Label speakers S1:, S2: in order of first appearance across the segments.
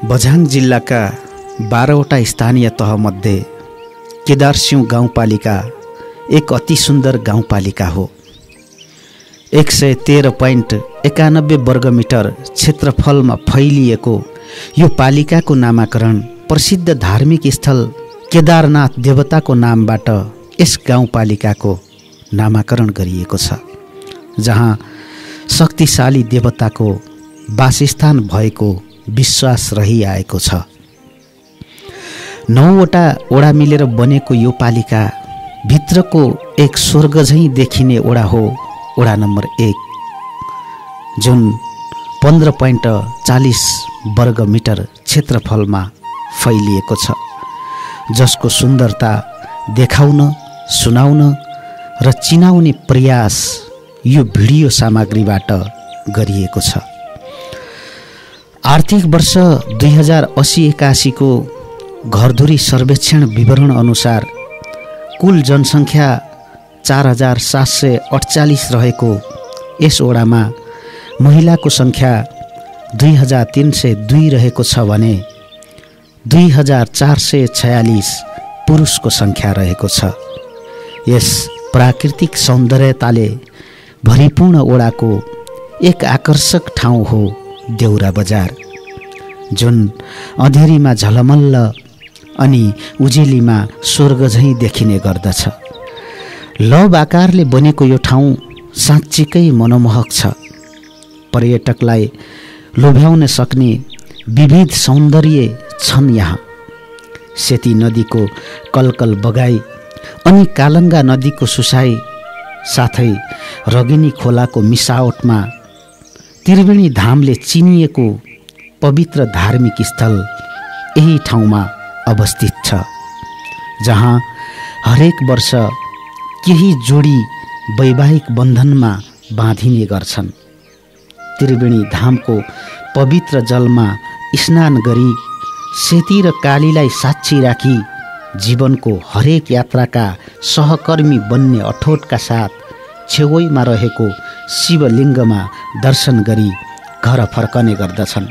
S1: बझाङ जिल्लाका 12वटा स्थानीय तहमध्ये केदारसिंह गाउँपालिका एक अति सुन्दर गाउँपालिका हो। 113.91 वर्गमिटर क्षेत्रफलमा फैलिएको यो पालिकाको नामाकरण प्रसिद्ध धार्मिक स्थल केदारनाथ देवताको नामबाट यस गाउँपालिकाको नामाकरण गरिएको छ, जहाँ शक्तिशाली देवताको वासस्थान भएको विश्वास रहिआएको छ। 9वटा ओडा मिलेर बनेको यो पालिका भित्रको एक स्वर्ग झैँ देखिने ओडा हो ओडा नम्बर 1, जुन 15.40 वर्गमिटर क्षेत्रफलमा फैलिएको छ, जसको सुन्दरता देखाउन, सुनाउन र चिनाउने प्रयास यो भिडियो सामग्रीबाट गरिएको छ। आर्थिक वर्ष 2080-81 को घरधुरी सर्वेक्षण विवरण अनुसार कुल जनसङ्ख्या 4748 रहेको यस ओडामा महिलाको सङ्ख्या 2302 रहेको छ भने 2446 पुरुषको सङ्ख्या रहेको छ। यस प्राकृतिक सौन्दर्यताले भरिपूर्ण ओडाको एक आकर्षक ठाउँ हो देउरा बजार, जुन अँधेरीमा झलमल्ल अनि उजेलीमा स्वर्ग झैँ देखिने गर्दछ। लव आकारले बनेको यो ठाउँ साँच्चीकै मनमोहक छ। पर्यटकलाई लोभ्याउन सक्ने विविध सौन्दर्य छन् यहाँ। सेती नदीको कलकल बगाई अनि कालङ्गा नदीको सुसाई साथै रगिनी खोलाको मिसावटमा त्रिवेणी धामले चिनिएको पवित्र धार्मिक स्थल यही ठाउँमा अवस्थित छ, जहाँ हरेक वर्ष केही जोडी वैवाहिक बन्धनमा बाँधिने गर्छन्। त्रिवेणी धामको पवित्र जलमा स्नान गरी सेती र कालीलाई साक्षी राखी जीवनको हरेक यात्राका सहकर्मी बन्ने अठोटका साथ छेउमा रहेको शिवलिङ्गमा दर्शन गरी घर फर्कने गर्दछन्।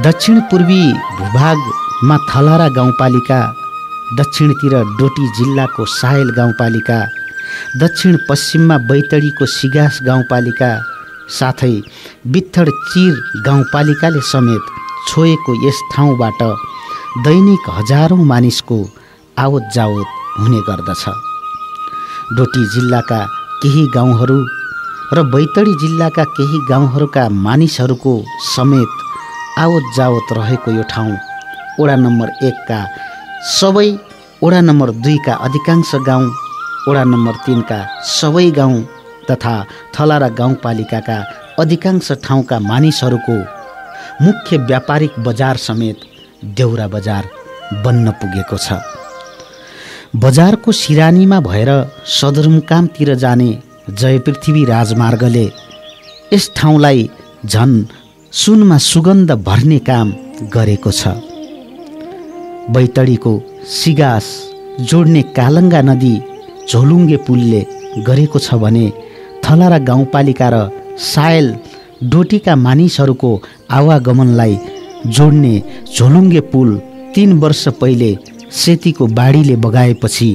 S1: दक्षिण पूर्वी भूभागमा थलारा गाउँपालिका, दक्षिणतिर डोटी जिल्लाको सायल गाउँपालिका, दक्षिण पश्चिममा बैतडीको सिगास गाउँपालिका साथै बित्थड चिर गाउँपालिकाले समेत छोएको यस ठाउँबाट दैनिक हजारौं मानिसको आवत जावत हुने गर्दछ। डोटी जिल्लाका केही गाउँहरू र बैतडी जिल्लाका केही गाउँहरूका मानिसहरूको समेत आवत जावत रहेको यो ठाउँ ओडा नम्बर 1 का सबै, ओडा नम्बर 2 का अधिकांश गाउँ, ओडा नम्बर 3 का सबै गाउँ तथा थलारा गाउँपालिकाका अधिकांश ठाउँका मानिसहरूको मुख्य व्यापारिक बजार समेत देउरा बजार बन्न पुगेको छ। बजारको सिरानीमा भएर सदरमुकामतिर जाने जयपृथ्वी राजमार्गले यस ठाउँलाई झन सुनमा सुगन्ध भर्ने काम गरेको छ। बैतडीको सिगास जोड्ने कालङ्गा नदी झोलुङ्गे पुलले गरेको छ भने थलारा गाउँपालिका र सायल डोटीका मानिसहरूको आवागमनलाई जोड्ने झोलुङ्गे पुल 3 वर्ष पहिले सेतीको बाढीले बगाएपछि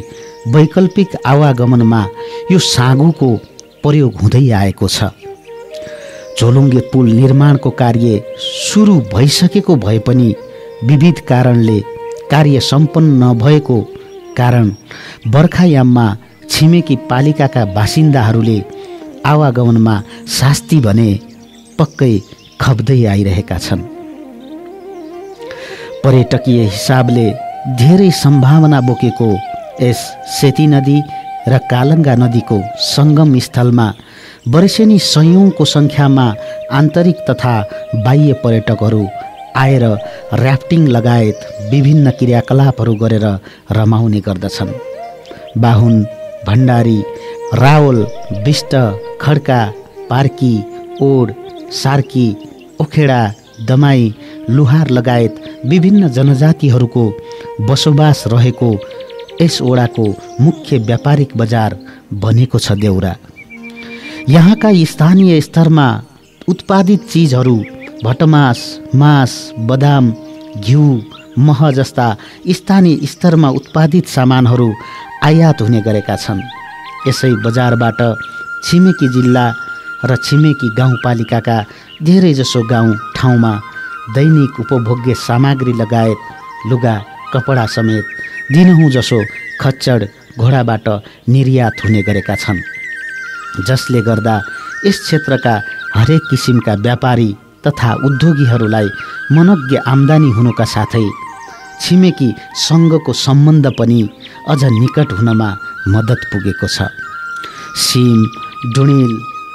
S1: वैकल्पिक आवागमनमा यो साँगुको प्रयोग हुँदै आएको छ। झोलुङ्गे पुल निर्माणको कार्य सुरु भइसकेको भए पनि विविध कारणले कार्य सम्पन्न नभएको कारण बर्खायाममा छिमेकी पालिकाका बासिन्दाहरूले आवागमनमा शास्ति भने पक्कै खप्दै आइरहेका छन्। पर्यटकीय हिसाबले धेरै सम्भावना बोकेको यस सेती नदी र कालङ्गा नदीको सङ्गम स्थलमा वर्षेनी सयौंको सङ्ख्यामा आन्तरिक तथा बाह्य पर्यटकहरू आएर र्याफ्टिङ लगायत विभिन्न क्रियाकलापहरू गरेर रमाउने गर्दछन्। बाहुन, भण्डारी, रावल, बिष्ट, खड्का, पार्की, ओड, सार्की, ओखेडा, दमाई, लुहार लगायत विभिन्न जनजातिहरूको बसोबास रहेको यस ओडाको मुख्य व्यापारिक बजार बनेको छ देउरा। यहाँका स्थानीय स्तरमा उत्पादित चिजहरू भटमास, मास, बदाम, घिउ, मह जस्ता स्थानीय स्तरमा उत्पादित सामानहरू आयात हुने गरेका छन्। यसै बजारबाट छिमेकी जिल्ला र छिमेकी गाउँपालिकाका धेरैजसो गाउँ ठाउँमा दैनिक उपभोग्य सामग्री लगायत लुगा कपडा समेत दिनहुँ जसो खच्चड घोडाबाट निर्यात हुने गरेका छन्, जसले गर्दा यस क्षेत्रका हरेक किसिमका व्यापारी तथा उद्योगीहरूलाई मनोज्ञ आम्दानी हुनुका साथै छिमेकी सङ्घको सम्बन्ध पनि अझ निकट हुनमा मद्दत पुगेको छ। सिम, डुणिल,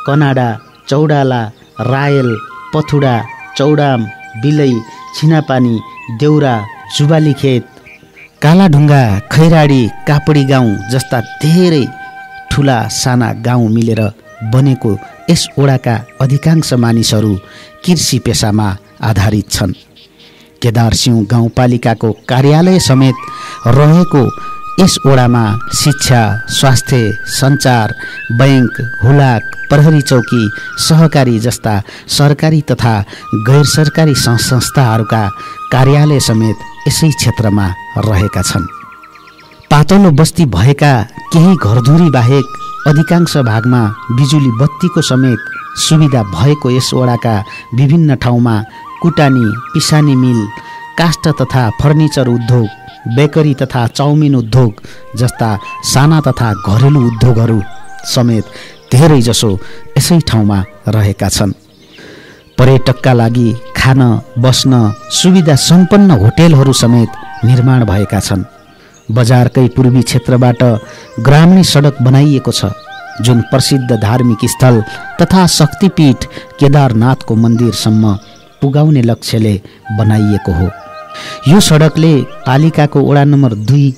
S1: कनाडा, चौडाला, रायल, पथुडा, चौडाम, बिलै, छिनापानी, देउरा, जुबालीखेत, कालाढुङ्गा, खैराडी, कापडी गाउँ जस्ता धेरै ठुला साना गाउँ मिलेर बनेको यस ओडाका अधिकांश मानिसहरू कृषि पेसामा आधारित छन्। केदारसिंह गाउँपालिकाको कार्यालय समेत रहेको यस ओडामा शिक्षा, स्वास्थ्य, सञ्चार, बैंक, हुलाक, प्रहरी चौकी, सहकारी जस्ता सरकारी तथा गैर सरकारी संस्थाहरूका कार्यालय समेत यसै क्षेत्रमा रहेका छन्। पातलो बस्ती भएका केही घरधुरी बाहेक अधिकांश भागमा बिजुली बत्तीको समेत सुविधा भएको यस ओडाका विभिन्न ठाउँमा कुटानी, पिसानी मिल, काष्ठ तथा फर्निचर उद्योग, बेकरी तथा चाउमिन उद्योग जस्ता साना तथा घरेलु उद्योगहरू समेत धेरैजसो यसै ठाउँमा रहेका छन्। पर्यटकका लागि खान बस्न सुविधा सम्पन्न होटेलहरू समेत निर्माण भएका छन्। बजारकै पूर्वी क्षेत्रबाट ग्रामीण सडक बनाइएको छ, जुन प्रसिद्ध धार्मिक स्थल तथा शक्तिपीठ केदारनाथको मन्दिरसम्म पुगाउने लक्ष्यले बनाइएको हो। यो सडकले पालिकाको वडा नम्बर 2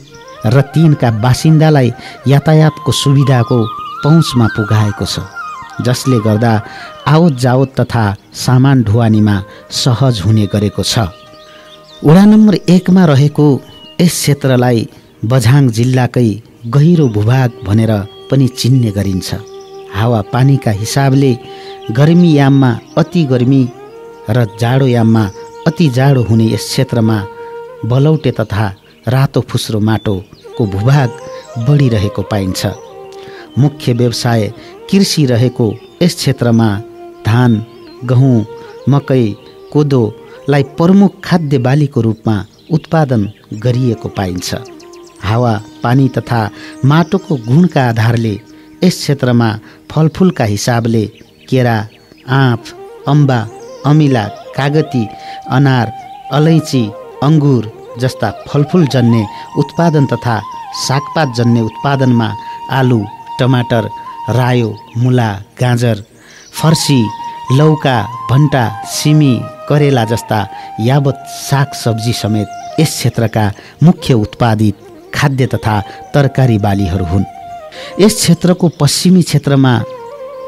S1: र 3 का बासिन्दालाई यातायातको सुविधाको पहुँचमा पुगाएको छ, जसले गर्दा आवत जावत तथा सामान ढुवानीमा सहज हुने गरेको छ। वडा नम्बर 1 मा रहेको यस क्षेत्रलाई बझाङ जिल्लाकै गहिरो भूभाग भनेर पनि चिन्ने गरिन्छ। हावा पानीका हिसाबले गर्मी याममा अति गर्मी र जाडो याममा अति जाडो हुने यस क्षेत्रमा बलौटे तथा रातो फुस्रो माटोको भूभाग बढिरहेको पाइन्छ। मुख्य व्यवसाय कृषि रहेको यस क्षेत्रमा धान, गहुँ, मकै, कोदोलाई प्रमुख खाद्य बालीको रूपमा उत्पादन गरिएको पाइन्छ। हावा पानी तथा माटोको गुणका आधारले यस क्षेत्रमा फलफुलका हिसाबले केरा, आँप, अम्बा, अमिला, कागती, अनार, अलैँची, अङ्गुर जस्ता फलफुल जन्य उत्पादन तथा सागपात जन्य उत्पादनमा आलु, टमाटर, रायो, मुला, गाजर, फर्सी, लौका, भन्टा, सिमी, करेला जस्ता यावत साग सब्जी समेत यस क्षेत्रका मुख्य उत्पादित खाद्य तथा तरकारी बालीहरू हुन्। यस क्षेत्रको पश्चिमी क्षेत्रमा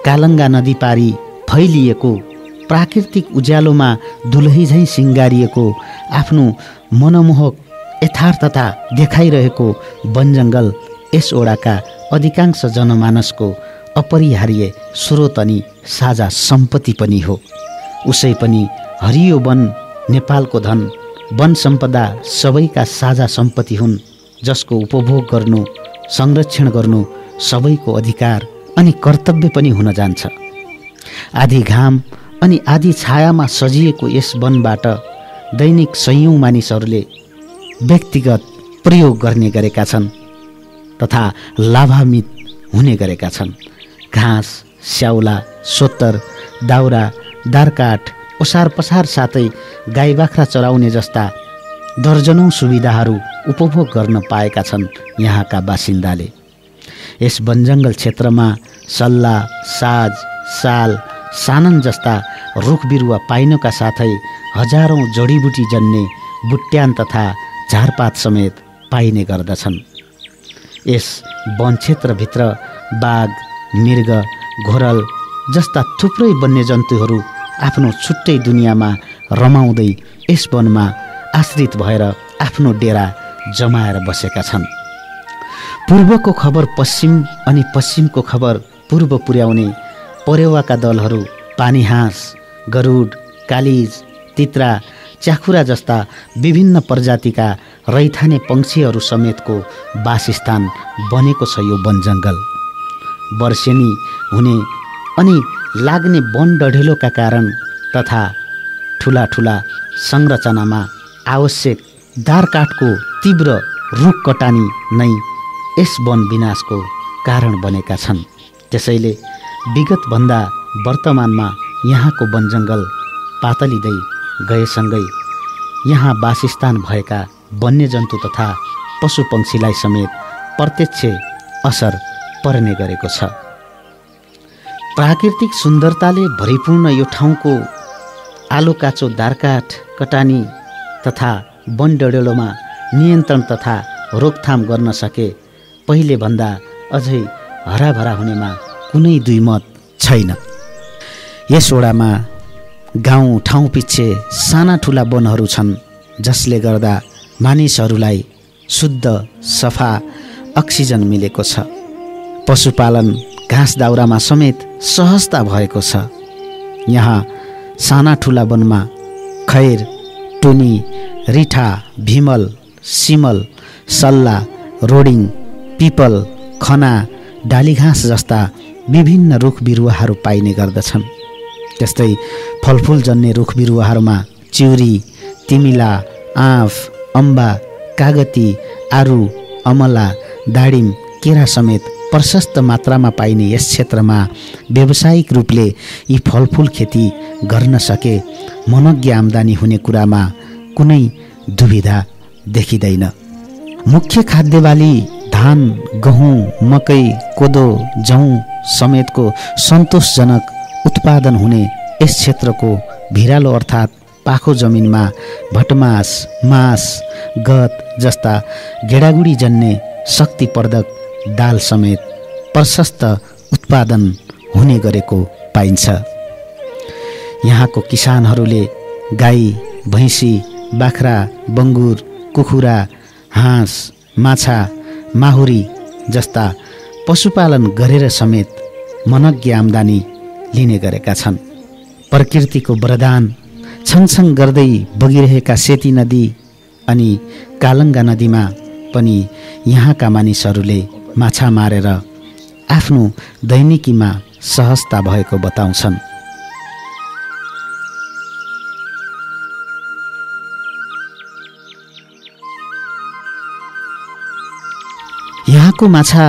S1: कालङ्गा नदी पारी फैलिएको प्राकृतिक उज्यालोमा दुलही झैँ सिँगारिएको आफ्नो मनमोहक यथार्थता देखाइरहेको वनजङ्गल यस ओडाका अधिकांश जनमानसको अपरिहार्य स्रोत अनि साझा सम्पत्ति पनि हो। उसै पनि हरियो वन नेपालको धन, वन सम्पदा सबैका साझा सम्पत्ति हुन्, जसको उपभोग गर्नु, संरक्षण गर्नु सबैको अधिकार अनि कर्तव्य पनि हुन जान्छ। आधी घाम अनि आधी छायामा सजिएको यस वनबाट दैनिक सयौं मानिसहरूले व्यक्तिगत प्रयोग गर्ने गरेका छन् तथा लाभान्वित हुने गरेका छन्। घाँस, स्याउला, सोत्तर, दाउरा, दारकाठ, ओसार पसार साथै गाई बाख्रा चराउने जस्ता दर्जनौं सुविधाहरू उपभोग गर्न पाएका छन् यहाँका बासिन्दाले। यस वनजङ्गल क्षेत्रमा सल्ला, साज, साल, सानन जस्ता रुख बिरुवा पाइनुका साथै हजारौं जडीबुटी जन्ने बुट्यान तथा झारपात समेत पाइने गर्दछन्। यस वन क्षेत्रभित्र बाघ, मृग, घोरल जस्ता थुप्रै वन्यजन्तुहरू आफ्नो छुट्टै दुनियाँमा रमाउँदै यस वनमा आश्रित भएर आफ्नो डेरा जमाएर बसेका छन्। पूर्वको खबर पश्चिम अनि पश्चिमको खबर पूर्व पुर्याउने परेवाका दलहरू पानीहाँस, गरुड, कालिज, तित्रा, च्याखुरा जस्ता विभिन्न प्रजातिका रैथाने पंक्षीहरू समेतको वासस्थान बनेको छ यो वनजङ्गल। वर्षेनी हुने अनि लाग्ने वन डढेलोका कारण तथा ठुला ठुला संरचनामा आवश्यक दारकाठको तीव्र रुख कटानी नै यस वन विनाशको कारण बनेका छन्। त्यसैले विगतभन्दा वर्तमानमा यहाँको वनजङ्गल पातलिँदै गएसँगै यहाँ वासस्थान भएका वन्यजन्तु तथा पशुपक्षीलाई समेत प्रत्यक्ष असर पर्ने गरेको छ। प्राकृतिक सुन्दरताले भरिपूर्ण यो ठाउँको आलो काँचो दारकाठ कटानी तथा वन डढेलोमा नियन्त्रण तथा रोकथाम गर्न सके पहिले भन्दा अझै हराभरा हुनेमा कुनै दुई मत छैन। यस वडामा गाउँ ठाउँ पिच्छे साना ठुला वनहरू छन् जसले गर्दा मानिसहरूलाई शुद्ध सफा अक्सिजन मिलेको छ। पशुपालन घाँस दाउरामा समेत सहजता भएको छ। यहाँ साना ठुला वनमा खैर, टुनी, रिठा, भिमल, सिमल, सल्ला, रोडिङ, पिपल, खना, डालीघाँस जस्ता विभिन्न रुख बिरुवाहरू पाइने गर्दछन्। त्यस्तै फलफुल जन्ने रुख बिरुवाहरूमा चिउरी, तिमिला, आँफ, अम्बा, कागती, आरु, अमला, दाडिम, केरा समेत प्रशस्त मात्रामा पाइने यस क्षेत्रमा व्यावसायिक रूपले यी फलफुल खेती गर्न सके मनोज्ञ आम्दानी हुने कुरामा कुनै दुविधा देखिँदैन। मुख्य खाद्य बाली धान, गहुँ, मकै, कोदो, जौँ समेतको सन्तोषजनक उत्पादन हुने यस क्षेत्रको भिरालो अर्थात् पाखो जमिनमा भटमास, मास, गत जस्ता गेडागुडी जन्ने शक्तिवर्धक दाल समेत प्रशस्त उत्पादन हुने गरेको पाइन्छ। यहाँको किसानहरूले गाई, भैँसी, बाख्रा, बङ्गुर, कुखुरा, हाँस, माछा, माहुरी जस्ता पशुपालन गरेर समेत मनोज्ञ आम्दानी लिने गरेका छन्। प्रकृतिको वरदान छङछङ गर्दै बगिरहेका सेती नदी अनि कालङ्गा नदीमा पनि यहाँका मानिसहरूले माछा मारेर आफ्नो दैनिकीमा सहजता भएको बताउँछन्। यहाँको माछा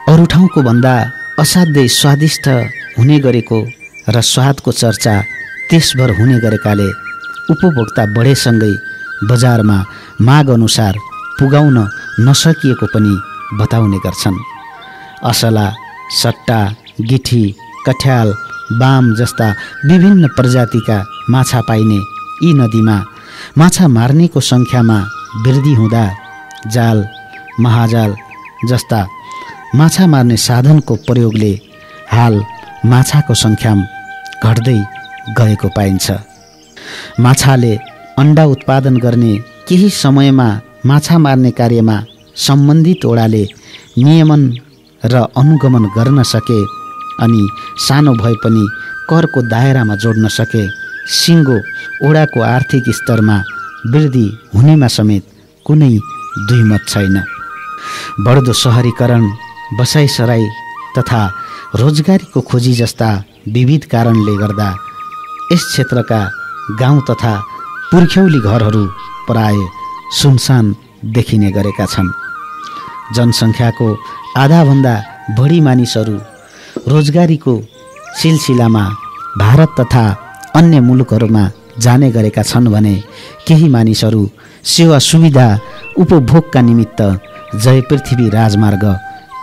S1: अरू ठाउँको भन्दा असाध्यै स्वादिष्ट हुने गरेको र स्वादको चर्चा त्यसभर हुने गरेकाले उपभोक्ता बढेसँगै बजारमा माग अनुसार पुगाउन नसकिएको पनि बताउने गर्छन्। असला, सट्टा, गिठी, कठ्याल, बाम जस्ता विभिन्न प्रजातिका माछा पाइने यी नदीमा माछा मार्नेको सङ्ख्यामा वृद्धि हुँदा जाल, महाजाल जस्ता माछा मार्ने साधनको प्रयोगले हाल माछाको सङ्ख्या घट्दै गएको पाइन्छ। माछाले अन्डा उत्पादन गर्ने केही समयमा माछा मार्ने कार्यमा सम्बन्धित ओडाले नियमन र अनुगमन गर्न सके अनि सानो भए पनि करको दायरामा जोड्न सके सिङ्गो ओडाको आर्थिक स्तरमा वृद्धि हुनेमा समेत कुनै दुईमत छैन। बढ्दो सहरीकरण, बसाइसराई तथा रोजगारीको खोजी जस्ता विविध कारणले गर्दा यस क्षेत्रका गाउँ तथा पुर्ख्यौली घरहरू प्राय सुनसान देखिने गरेका छन्। जनसङ्ख्याको आधाभन्दा बढी मानिसहरू रोजगारीको सिलसिलामा भारत तथा अन्य मुलुकहरूमा जाने गरेका छन् भने केही मानिसहरू सेवा सुविधा उपभोगका निमित्त जय पृथ्वी राजमार्ग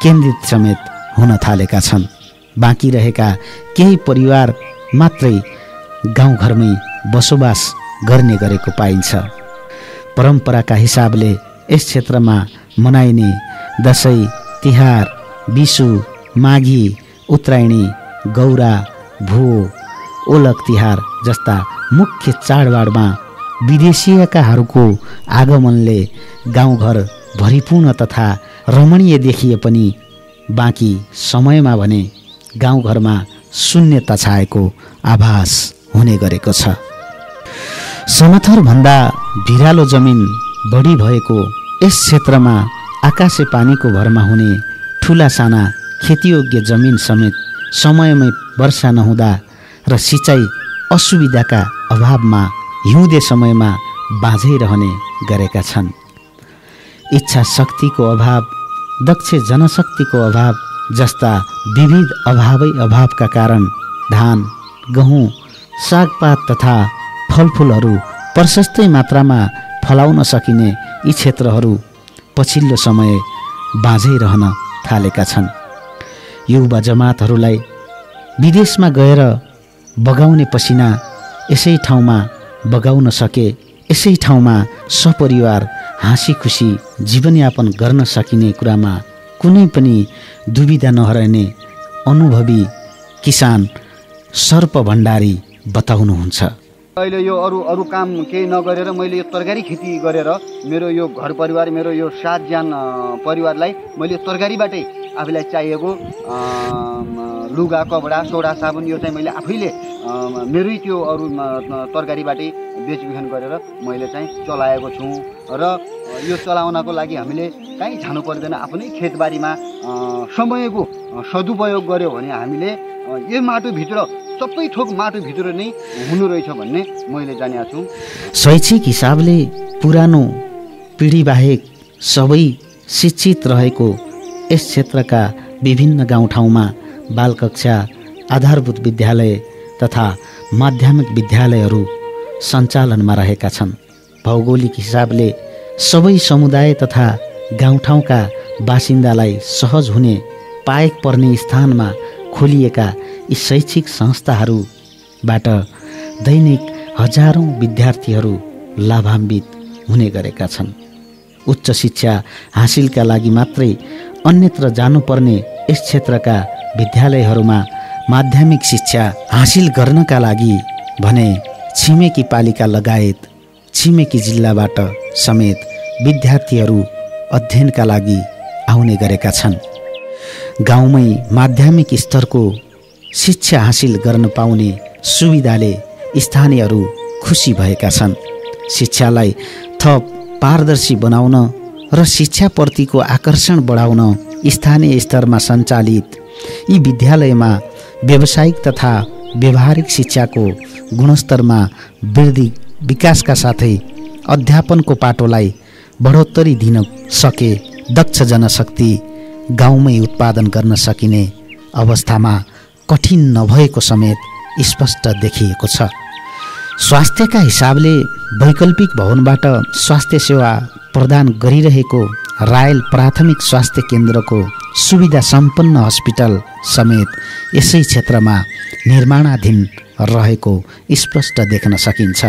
S1: केन्द्रित समेत हुन थालेका छन्। बाँकी रहेका केही परिवार मात्रै गाउँघरमै बसोबास गर्ने गरेको पाइन्छ। परम्पराका हिसाबले यस क्षेत्रमा मनाइने दसैँ, तिहार, विशु, माघी, उत्तरायणी, गौरा, भुओ, ओलक तिहार जस्ता मुख्य चाडबाडमा विदेशीयकाहरूको आगमनले गाउँघर भरिपूर्ण तथा रमणीय देखिए पनि बाँकी समयमा भने गाउँघरमा शून्यता छाएको आभास हुने गरेको छ। समथरभन्दा भिरालो जमिन बढी भएको यस क्षेत्रमा आकाशे पानीको भरमा हुने ठुला साना खेतीयोग्य जमिन समेत समयमै वर्षा नहुँदा र सिँचाइ असुविधाका अभावमा हिउँदे समयमा बाँझै रहने गरेका छन्। इच्छा शक्तिको अभाव, दक्ष जनशक्तिको अभाव जस्ता विविध अभावका कारण धान, गहुँ, सागपात तथा फलफुलहरू प्रशस्तै मात्रामा फलाउन सकिने यी क्षेत्रहरू पछिल्लो समय बाँझै रहन थालेका छन्। युवा जमातहरूलाई विदेशमा गएर बगाउने पसिना यसै ठाउँमा बगाउन सके, यसै ठाउँमा सपरिवार हाँसी खुसी जीवनयापन गर्न सकिने कुरामा कुनै पनि दुविधा नहरने अनुभवी किसान सर्प भण्डारी बताउनुहुन्छ।
S2: अहिले यो अरू काम केही नगरेर मैले यो तरकारी खेती गरेर मेरो यो घर परिवार, मेरो यो 7 जना परिवारलाई मैले तरकारीबाटै आफूलाई चाहिएको लुगा, कपडा, सोडा, साबुन यो चाहिँ मैले आफैले मेरै त्यो अरू तरकारीबाटै बेचबिखन गरेर मैले चाहिँ चलाएको छु। र यो चलाउनको लागि हामीले कहीँ जानु पर्दैन। आफ्नै खेतबारीमा समयको सदुपयोग गर्यो भने हामीले यो माटोभित्र सबै थोक माटोभित्र नै हुनु रहेछ भन्ने मैले जानेको छु।
S1: शैक्षिक हिसाबले पुरानो पिँढी बाहेक सबै शिक्षित रहेको यस क्षेत्रका विभिन्न गाउँठाउँमा बालकक्षा, आधारभूत विद्यालय तथा माध्यमिक विद्यालयहरू सञ्चालनमा रहेका छन्। भौगोलिक हिसाबले सबै समुदाय तथा गाउँठाउँका बासिन्दालाई सहज हुने पाएक पर्ने स्थानमा खोलिएका यी शैक्षिक संस्थाहरूबाट दैनिक हजारौँ विद्यार्थीहरू लाभान्वित हुने गरेका छन्। उच्च शिक्षा हासिलका लागि मात्रै अन्यत्र जानुपर्ने यस क्षेत्रका विद्यालयहरूमा माध्यमिक शिक्षा हासिल गर्नका लागि भने छिमेकी पालिका लगायत छिमेकी जिल्लाबाट समेत विद्यार्थीहरू अध्ययनका लागि आउने गरेका छन्। गाउँमै माध्यमिक स्तरको शिक्षा हासिल गर्न पाउने सुविधाले स्थानीयहरू खुसी भएका छन्। शिक्षालाई थप पारदर्शी बनाउन र शिक्षाप्रतिको आकर्षण बढाउन स्थानीय स्तरमा सञ्चालित यी विद्यालयमा व्यावसायिक तथा व्यवहारिक शिक्षाको गुणस्तरमा वृद्धि विकासका साथै अध्यापनको पाटोलाई बढोत्तरी दिन सके दक्ष जनशक्ति गाउँमै उत्पादन गर्न सकिने अवस्थामा कठिन नभएको समेत स्पष्ट देखिएको छ। स्वास्थ्यका हिसाबले वैकल्पिक भवनबाट स्वास्थ्य सेवा प्रदान गरिरहेको रायल प्राथमिक स्वास्थ्य केन्द्रको सुविधा सम्पन्न हस्पिटल समेत यसै क्षेत्रमा निर्माणाधीन रहेको स्पष्ट देख्न सकिन्छ।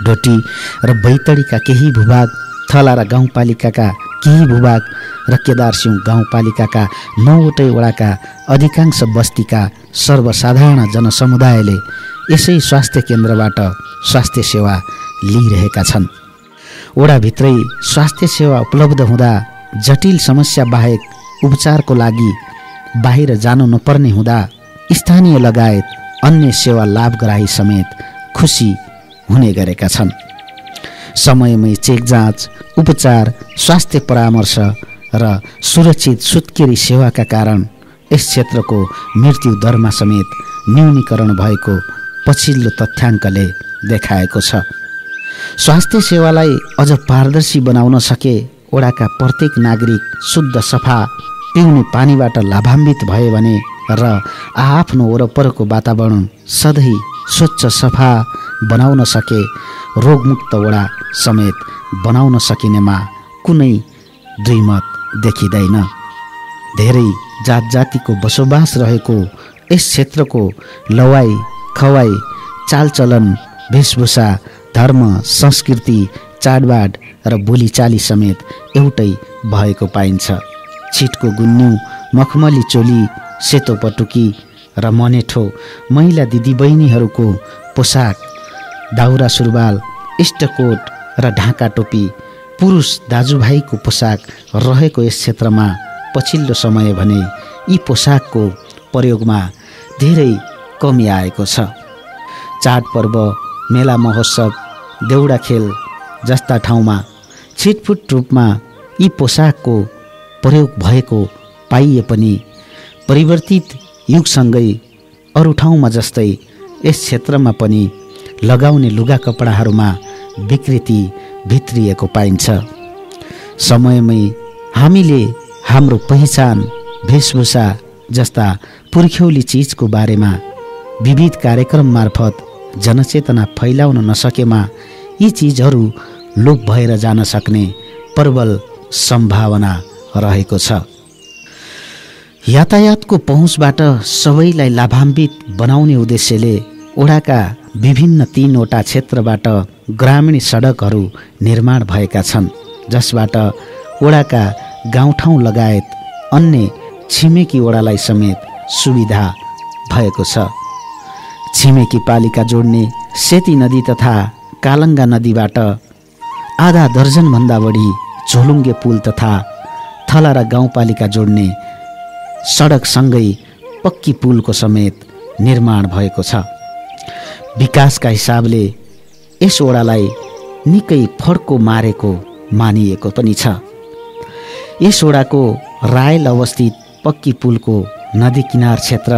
S1: डोटी र बैतडीका केही भूभाग, थलारा गाउँपालिकाका केही भूभाग र केदारसिंह गाउँपालिकाका 9वटै वडाका अधिकांश बस्तीका सर्वसाधारण जनसमुदायले यसै स्वास्थ्य केन्द्रबाट स्वास्थ्य सेवा लिइरहेका छन्। वडाभित्रै स्वास्थ्य सेवा उपलब्ध हुँदा जटिल समस्या बाहेक उपचारको लागि बाहिर जानु नपर्ने हुँदा स्थानीय लगायत अन्य सेवा लाभग्राही समेत खुसी हुने गरेका छन्। समयमै चेक जाँच, उपचार, स्वास्थ्य परामर्श र सुरक्षित सुत्केरी सेवाका कारण यस क्षेत्रको मृत्यु दरमा समेत न्यूनीकरण भएको पछिल्लो तथ्याङ्कले देखाएको छ। स्वास्थ्य सेवालाई अझ पारदर्शी बनाउन सके वडाका प्रत्येक नागरिक शुद्ध सफा पिउने पानीबाट लाभान्वित भए भने र आफ्नो वरपरको वातावरण सधैँ स्वच्छ सफा बनाउन सके रोगमुक्त वडा समेत बनाउन सकिनेमा कुनै द्विमत देखिँदैन। धेरै जात जातिको बसोबास रहेको यस क्षेत्रको लवाई खवाई, चालचलन, वेशभूषा, धर्म, संस्कृति, चाडबाड र बोलीचाली समेत एउटै भएको पाइन्छ। छिटको गुन्यु, मखमली चोली, सेतो पटुकी र मनेठो महिला पुरुष दाजुभाइको पोसाक रहेको यस क्षेत्रमा पछिल्लो समय भने यी पोसाकको प्रयोगमा धेरै कमी आएको छ। चाडपर्व, मेला महोत्सव, देउडा खेल जस्ता ठाउँमा छिटफुट रूपमा यी पोसाकको प्रयोग भएको पाइए पनि परिवर्तित युगसँगै अरू ठाउँमा जस्तै यस क्षेत्रमा पनि लगाउने लुगा कपडाहरूमा विकृति भित्रिएको पाइन्छ। समयमै हामीले हाम्रो पहिचान, वेशभूषा जस्ता पुर्ख्यौली चिजको बारेमा विविध कार्यक्रम मार्फत जनचेतना फैलाउन नसकेमा यी चिजहरू लोप भएर जान सक्ने प्रबल सम्भावना रहेको छ। यातायातको पहुँचबाट सबैलाई लाभान्वित बनाउने उद्देश्यले ओडाका विभिन्न 3वटा क्षेत्रबाट ग्रामीण सडकहरू निर्माण भएका छन्, जसबाट ओडाका गाउँठाउँ लगायत अन्य छिमेकी ओडालाई समेत सुविधा भएको छ। छिमेकी पालिका जोड्ने सेती नदी तथा कालङ्गा नदीबाट आधा दर्जनभन्दा बढी झोलुङ्गे पुल तथा थलारा गाउँपालिका जोड्ने सडकसँगै पक्की पुलको समेत निर्माण भएको छ। विकासका हिसाबले यस ओडालाई निकै फड्को मारेको मानिएको पनि छ। यस ओडाको रायल अवस्थित पक्की पुलको नदी किनार क्षेत्र,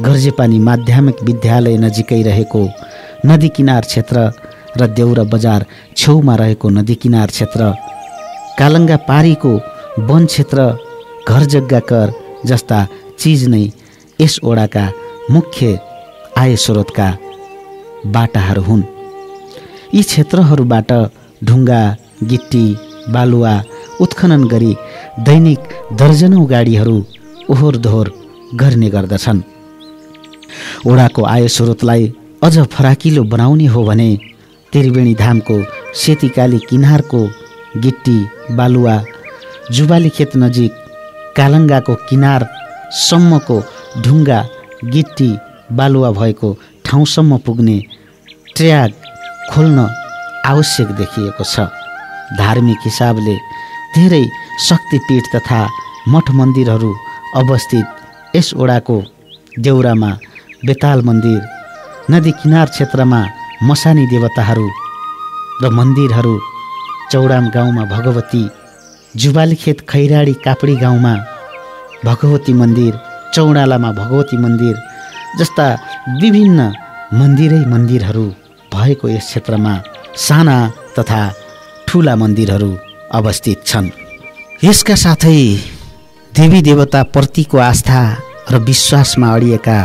S1: गर्जेपानी माध्यमिक विद्यालय नजिकै रहेको नदी किनार क्षेत्र र देउरा बजार छेउमा रहेको नदी किनार क्षेत्र, कालङ्गा पारीको वन क्षेत्र, घर जग्गा कर जस्ता चिज नै यस ओडाका मुख्य आय स्रोतका बाटाहरू हुन्। यी क्षेत्रहरूबाट ढुङ्गा, गिट्टी, बालुवा उत्खनन गरी दैनिक दर्जनौं गाडीहरू ओहोर दोहोर गर्ने गर्दछन्। ओडाको आय स्रोतलाई अझ फराकिलो बनाउने हो भने त्रिवेणी धामको सेतीकाली किनारको गिट्टी, बालुवा, जुबाली खेत नजिक कालङ्गाको किनारसम्मको ढुङ्गा, गिट्टी, बालुवा भएको ठाउँसम्म पुग्ने ट्र्याक खोल्न आवश्यक देखिएको छ। धार्मिक हिसाबले धेरै शक्तिपीठ तथा मठ मन्दिरहरू अवस्थित यस ओडाको देउरामा बेताल मन्दिर, नदी किनार क्षेत्रमा मसानी देवताहरू र मन्दिरहरू, चौडाम गाउँमा भगवती, जुबालीखेत खैराडी कापडी गाउँमा भगवती मन्दिर, चौडालामा भगवती मन्दिर जस्ता विभिन्न मन्दिरहरू भएको यस क्षेत्रमा साना तथा ठुला मन्दिरहरू अवस्थित छन्। यसका साथै देवी देवता प्रतिको आस्था र विश्वासमा अडिएका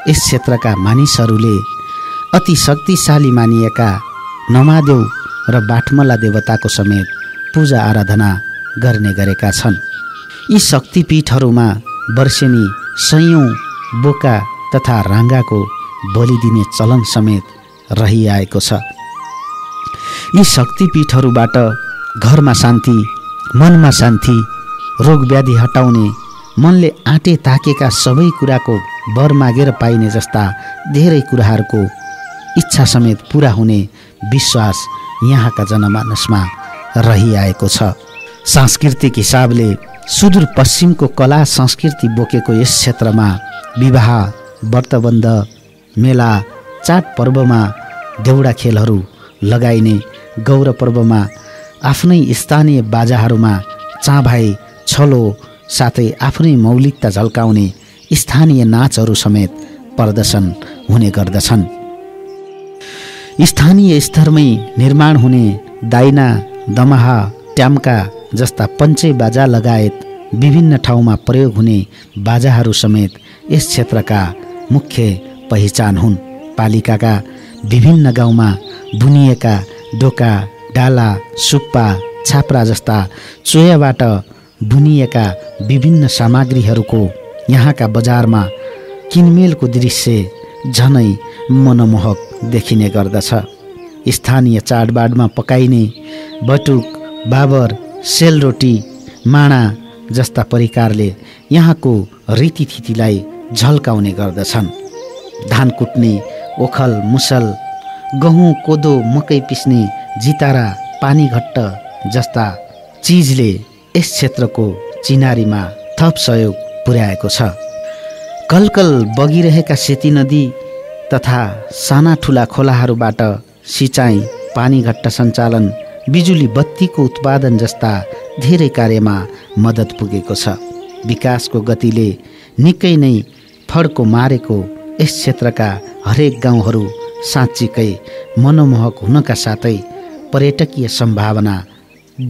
S1: यस क्षेत्रका मानिसहरूले अति शक्तिशाली मानिएका नमादेव र बाठमला देवताको समेत पूजा आराधना गर्ने गरेका छन्। यी शक्तिपीठहरूमा वर्षेनी सयौं बोका तथा राँगाको बलि दिने चलन समेत रहिआएको छ। यी शक्तिपीठहरूबाट घरमा शान्ति, मनमा शान्ति, रोग व्याधि हटाउने, मनले आँटे ताकेका सबै कुराको वर मागेर पाइने जस्ता धेरै कुराहरूको इच्छा समेत पूरा हुने विश्वास यहाँका जनमानसमा रहिआएको छ। सांस्कृतिक हिसाबले सुदूरपश्चिमको कला संस्कृति बोकेको यस क्षेत्रमा विवाह, व्रतबन्ध, मेला, चाडपर्वमा देउडा खेलहरू लगाइने, गौर पर्वमा आफ्नै स्थानीय बाजाहरूमा चाँभाइ, छलो साथै आफ्नै मौलिकता झल्काउने स्थानीय नाचहरू समेत प्रदर्शन हुने गर्दछन्। स्थानीय स्तरमै निर्माण हुने दाइना, दमाहा, ट्याम्का जस्ता पञ्चे बाजा लगायत विभिन्न ठाउँमा प्रयोग हुने बाजाहरू समेत यस क्षेत्रका मुख्य पहिचान हुन्। पालिकाका विभिन्न गाउँमा बुनिएका डोका, डाला, सुप्पा, छाप्रा जस्ता चोयाबाट बुनिएका विभिन्न सामग्रीहरूको यहाँका बजारमा किनमेलको दृश्य झनै मनमोहक देखिने गर्दछ। स्थानीय चाडबाडमा पकाइने बटुक, बाबर, सेलरोटी, माणा जस्ता परिकारले यहाँको रीतिथितिलाई झल्काउने गर्दछन्। धान कुट्ने, ओखल, मुसल, गहुँ, कोदो, मकै पिस्ने, जितारा, पानीघट्ट, जस्ता चिजले यस क्षेत्रको चिनारीमा थप सहयोग पुर्याएको छ। कलकल बगिरहेका सेती नदी तथा साना ठुला खोलाहरूबाट सिँचाइ, पानीघट्टा सञ्चालन, बिजुली बत्तीको उत्पादन जस्ता धेरै कार्यमा मद्दत पुगेको छ। विकासको गतिले निकै नै फड्को मारेको यस क्षेत्रका हरेक गाउँहरू साँच्चीकै मनमोहक हुनका साथै पर्यटकीय सम्भावना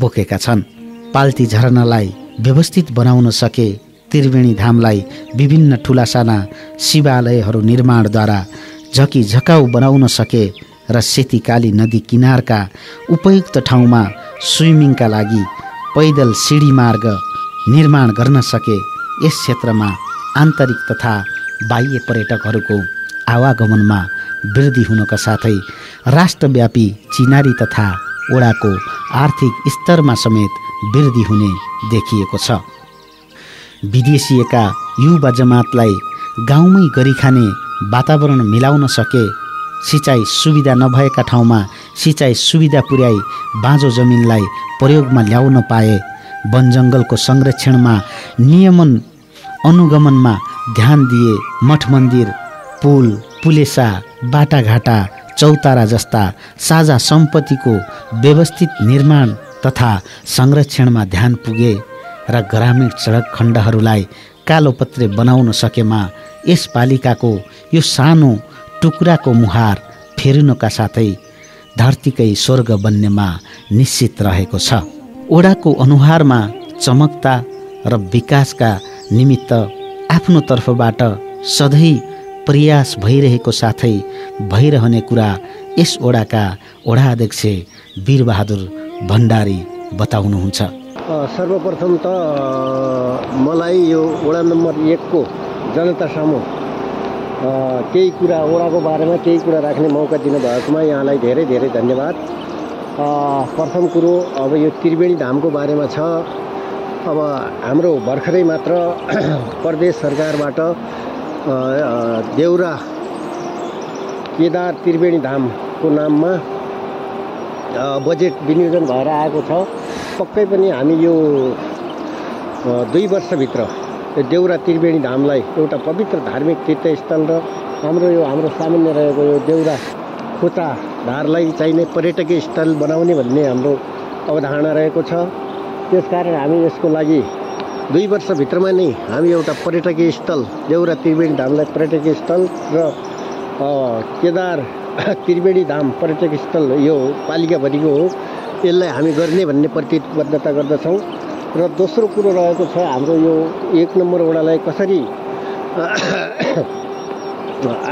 S1: बोकेका छन्। पाल्ती झरनालाई व्यवस्थित बनाउन सके, त्रिवेणी धामलाई विभिन्न ठुला साना शिवालयहरू निर्माणद्वारा झकिझकाउ बनाउन सके र सेतीकाली नदी किनारका उपयुक्त ठाउँमा स्विमिङका लागि पैदल सिडी मार्ग निर्माण गर्न सके, यस क्षेत्रमा आन्तरिक तथा बाह्य पर्यटकहरूको आवागमनमा वृद्धि हुनका साथै राष्ट्रव्यापी चिनारी तथा ओडाको आर्थिक स्तरमा समेत वृद्धि हुने देखिएको छ। विदेशिएका युवा जमातलाई गाउँमै गरिखाने वातावरण मिलाउन सके, सिँचाइ सुविधा नभएका ठाउँमा सिँचाइ सुविधा पुर्याई बाँझो जमिनलाई प्रयोगमा ल्याउन पाए, वनजङ्गलको संरक्षणमा नियमन अनुगमनमा ध्यान दिए, मठ मन्दिर, पुल, पुलेसा, बाटाघाटा, चौतारा जस्ता साझा सम्पत्तिको व्यवस्थित निर्माण तथा संरक्षणमा ध्यान पुगे र ग्रामीण सडक खण्डहरूलाई कालोपत्रे बनाउन सकेमा यस पालिकाको यो सानो टुक्राको मुहार फेरिनुका साथै धरतीकै स्वर्ग बन्नेमा निश्चित रहेको छ। ओडाको अनुहारमा चमकता र विकासका निमित्त आफ्नो तर्फबाट सधैँ प्रयास भइरहेको साथै भइरहने कुरा यस ओडाका ओडा अध्यक्ष वीरबहादुर भण्डारी बताउनुहुन्छ।
S3: सर्वप्रथम त मलाई यो वडा नम्बर 1 को जनता सामु केही कुरा ओडाको बारेमा केही कुरा राख्ने मौका दिनुभएकोमा यहाँलाई धेरै धेरै धन्यवाद। प्रथम कुरो अब यो त्रिवेणी धामको बारेमा छ। अब हाम्रो भर्खरै मात्र प्रदेश सरकारबाट देउरा केदार त्रिवेणी धामको नाममा बजेट विनियोजन भएर आएको छ। पक्कै पनि हामी यो 2 वर्षभित्र देउरा त्रिवेणी धामलाई एउटा पवित्र धार्मिक तीर्थस्थल र हाम्रो सामान्य रहेको यो देउरा खोटा धारलाई चाहिने पर्यटकीय स्थल बनाउने भन्ने हाम्रो अवधारणा रहेको छ। त्यसकारण हामी यसको लागि 2 वर्षभित्रमा नै हामी एउटा पर्यटकीय स्थल देउरा त्रिवेणी धामलाई पर्यटकीय स्थल र केदार त्रिवेणी धाम पर्यटकीय स्थल यो पालिकाभरिको हो, यसलाई हामी गर्ने भन्ने प्रतिबद्धता गर्दछौँ। र दोस्रो कुरो रहेको छ हाम्रो यो 1 नम्बर वडालाई कसरी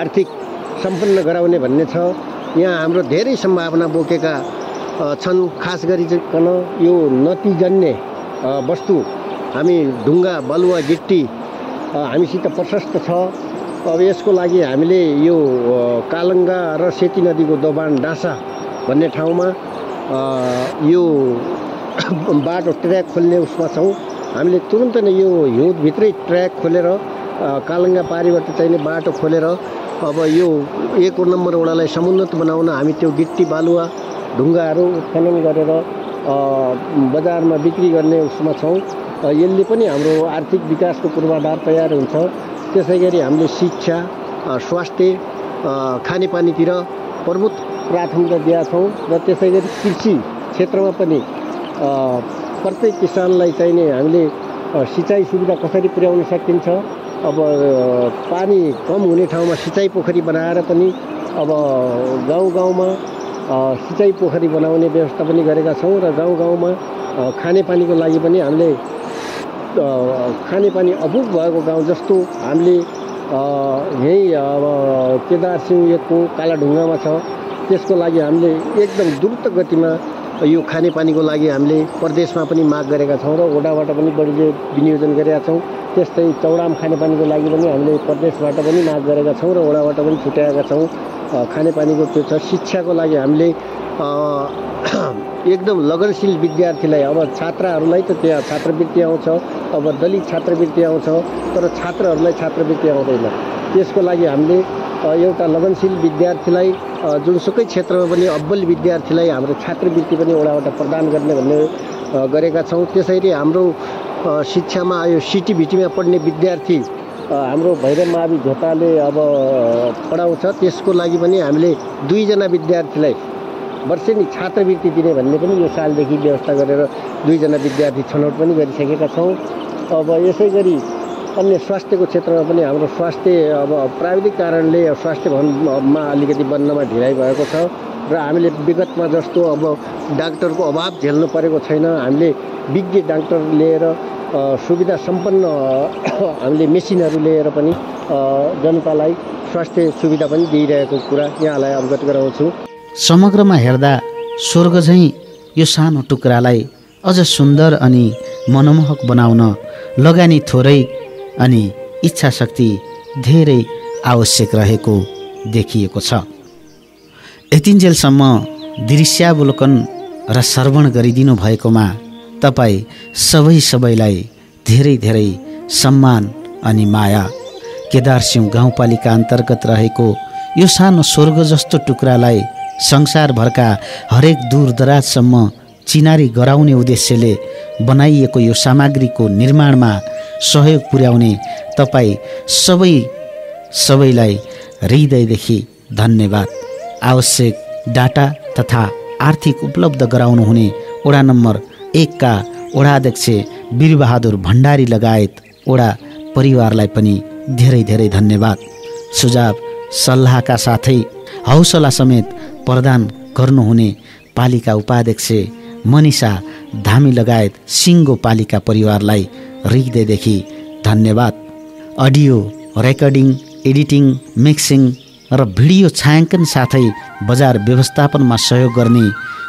S3: आर्थिक सम्पन्न गराउने भन्ने छ। यहाँ हाम्रो धेरै सम्भावना बोकेका छन्। खास गरिकन यो नदीजन्य वस्तु हामी ढुङ्गा, बलुवा, गिट्टी हामीसित प्रशस्त छ। अब यसको लागि हामीले यो कालङ्गा र सेती नदीको दोबान डाँसा भन्ने ठाउँमा यो बाटो ट्र्याक खोल्ने उसमा छौँ। हामीले तुरुन्त नै यो हिउँदभित्रै ट्र्याक खोलेर कालङ्गा पारीबाट चाहिने बाटो खोलेर अब यो 1 नम्बर वडालाई समुन्नत बनाउन हामी त्यो गिट्टी, बालुवा, ढुङ्गाहरू उत्खनन गरेर बजारमा बिक्री गर्ने उसमा छौँ। यसले पनि हाम्रो आर्थिक विकासको पूर्वाधार तयार हुन्छ। त्यसै गरी हामीले शिक्षा, स्वास्थ्य, खानेपानीतिर प्रमुख प्राथमिकता दिएका छौँ र त्यसै गरी कृषि क्षेत्रमा पनि प्रत्येक किसानलाई चाहिने हामीले सिँचाइ सुविधा कसरी पुर्याउन सकिन्छ। अब पानी कम हुने ठाउँमा सिँचाइ पोखरी बनाएर पनि अब गाउँ-गाउँमा सिँचाइ पोखरी बनाउने व्यवस्था पनि गरेका छौँ र गाउँ-गाउँमा खानेपानीको लागि पनि हामीले खानेपानी अपुग भएको गाउँ जस्तो हामीले यही अब केदार सिंह 1 को कालाढुङ्गामा छ। त्यसको लागि हामीले एकदम द्रुत गतिमा यो खानेपानीको लागि हामीले प्रदेशमा पनि माग गरेका छौँ र ओडाबाट पनि बढीले विनियोजन गरेका छौँ। त्यस्तै चौडाम खानेपानीको लागि पनि हामीले प्रदेशबाट पनि माग गरेका छौँ र ओडाबाट पनि छुट्याएका छौँ। खानेपानीको त्यो छ। शिक्षाको लागि हामीले एकदम लगनशील विद्यार्थीलाई अब छात्राहरूलाई त त्यहाँ छात्रवृत्ति आउँछ, अब दलित छात्रवृत्ति आउँछ, तर छात्रहरूलाई छात्रवृत्ति आउँदैन। त्यसको लागि हामीले एउटा लगनशील विद्यार्थीलाई जुनसुकै क्षेत्रमा पनि अब्बल विद्यार्थीलाई हाम्रो छात्रवृत्ति पनि वडाबाट प्रदान गर्ने भन्ने गरेका छौँ। त्यसरी हाम्रो शिक्षामा यो सिटिभिटीमा पढ्ने विद्यार्थी हाम्रो भैरव मावि झोटाले अब पढाउँछ, त्यसको लागि पनि हामीले 2 जना विद्यार्थीलाई वर्षेनी छात्रवृत्ति दिने भन्ने पनि यो सालदेखि व्यवस्था गरेर 2 जना विद्यार्थी छनौट पनि गरिसकेका छौँ। अब यसै गरी अन्य स्वास्थ्यको क्षेत्रमा पनि हाम्रो स्वास्थ्य अब प्राविधिक कारणले स्वास्थ्य भवनमा अलिकति बन्नमा ढिलाइ भएको छ र हामीले विगतमा जस्तो अब डाक्टरको अभाव झेल्नु परेको छैन। हामीले विज्ञ डाक्टर लिएर सुविधा सम्पन्न हामीले मेसिनहरू लिएर पनि जनतालाई स्वास्थ्य सुविधा पनि दिइरहेको कुरा यहाँलाई अवगत गराउँछु।
S1: समग्रमा हेर्दा स्वर्ग झैँ यो सानो टुक्रालाई अझ सुन्दर अनि मनमोहक बनाउन लगानी थोरै अनि इच्छा शक्ति धेरै आवश्यक रहेको देखिएको छ। यतिन्जेलसम्म दृश्यावलोकन र श्रवण गरिदिनु भएकोमा तपाईँ सबैलाई धेरै धेरै सम्मान अनि माया। केदारसिंह गाउँपालिका अन्तर्गत रहेको यो सानो स्वर्ग जस्तो टुक्रालाई संसारभरका हरेक दूरदराजसम्म चिनारी गराउने उद्देश्यले बनाइएको यो सामग्रीको निर्माणमा सहयोग पुर्याउने तपाईँ सबैलाई हृदयदेखि धन्यवाद। आवश्यक डाटा तथा आर्थिक उपलब्ध गराउनुहुने वडा नम्बर 1 का वडाध्यक्ष वीरबहादुर भण्डारी लगायत वडा परिवारलाई पनि धेरै धेरै धन्यवाद। सुझाव सल्लाहका साथै हौसला समेत प्रदान गर्नुहुने पालिका उपाध्यक्ष मनिषा धामी लगायत सिङ्गो पालिका परिवारलाई हृदयदेखि धन्यवाद। अडियो रेकर्डिङ, एडिटिङ, मिक्सिङ र भिडियो छायाङ्कन साथै बजार व्यवस्थापनमा सहयोग गर्ने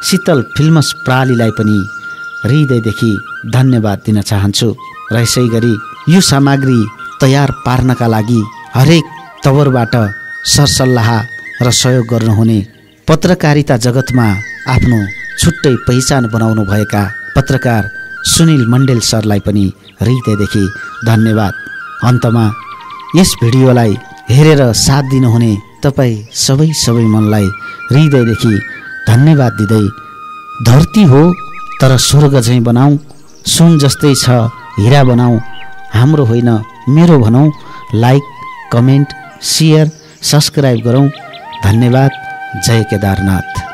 S1: शीतल फिल्मस प्रणालीलाई पनि हृदयदेखि धन्यवाद दिन चाहन्छु। र यसै गरी यो सामग्री तयार पार्नका लागि हरेक तवरबाट सरसल्लाह र सहयोग गर्नुहुने पत्रकारिता जगतमा आफ्नो छुट्टै पहिचान बनाउनु भएका पत्रकार सुनिल मण्डेल सरलाई पनि हृदयदेखि धन्यवाद। अन्तमा यस भिडियोलाई हेरेर साथ दिनुहुने तपाईँ सबै मनलाई हृदयदेखि धन्यवाद दिँदै धरती हो तर स्वर्ग झैँ बनाऊ, सुन जस्तै छ हिरा बनाऊ, हाम्रो होइन मेरो भनौँ। लाइक, कमेन्ट, सेयर, सब्सक्राइब गरौँ। धन्यवाद। जय केदारनाथ।